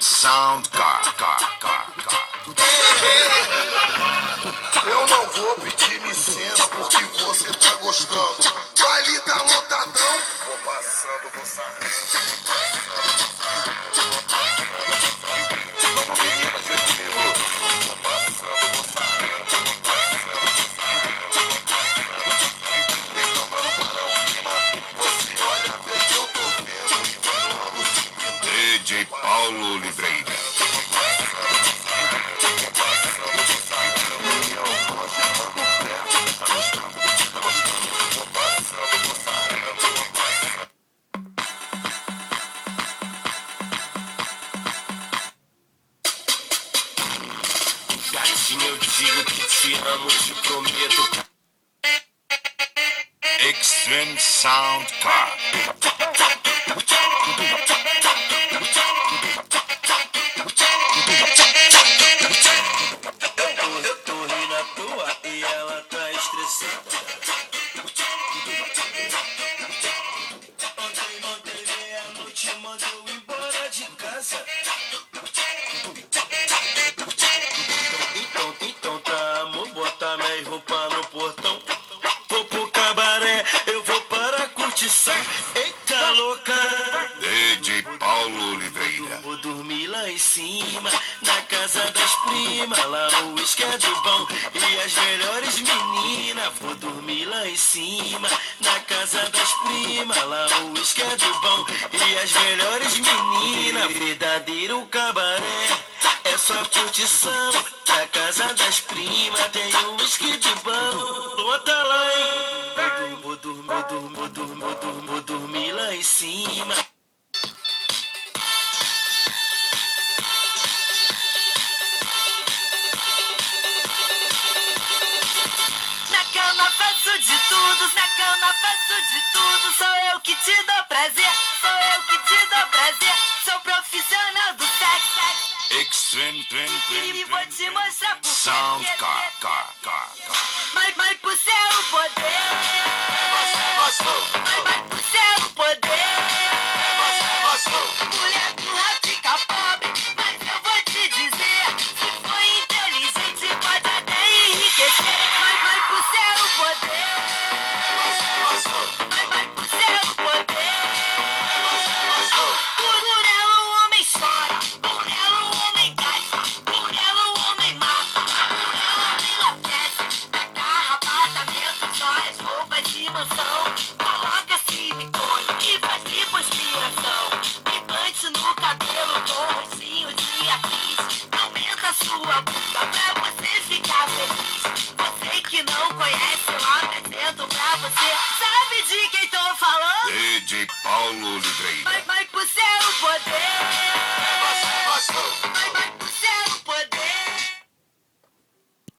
Sound car. Eu não vou pedir licença porque você tá gostando. Baile tá lotadão. Vou passando, vou saindo. DJ Paulo Oliveira. Gatinho, eu digo que te amo, te prometo. Extreme Sound Car. Eu tô rindo à toa e ela tá estressada. Ontem meia-noite mandou embora de casa. Então tá, amor, bota minhas roupas no portão. Vou pro cabaré, eu vou para a curtição. Eita louca! DJ Paulo Oliveira. Vou dormir lá em cima, na casa das primas. Lá o uísque é do bom e as melhores meninas. Vou dormir lá em cima, na casa das primas. Lá o uísque é do bom e as melhores meninas. Verdadeiro cabaré, é só curtição. Na casa das primas tem um uísque de bom. Bota lá, hein? Vou dormir lá em cima. Na cama faço de tudo, na cama faço de tudo. Sou eu que te dou prazer, sou eu que te dou prazer. Sou profissional do sexo. Extreme E vou te mostrar por Sound quê. Car. Mas pro seu poder. Mas pro seu poder. Mulher burra fica pobre, mas eu vou te dizer. Se for inteligente pode até enriquecer. Mas pro seu poder. Mas pro seu poder. Por ela o homem chora, por ela o homem gasta, por ela o homem mata, por ela o homem enlouquece. Agarra apartamento, só as roupas de mansão. Coloca silicone e faz lipoaspiração. Implante no cabelo com rostinho de atriz. Aumenta sua bunda pra você ficar feliz. Você que não conhece, eu apresento pra você. Sabe de quem tô falando? DJ Paulo Oliveira.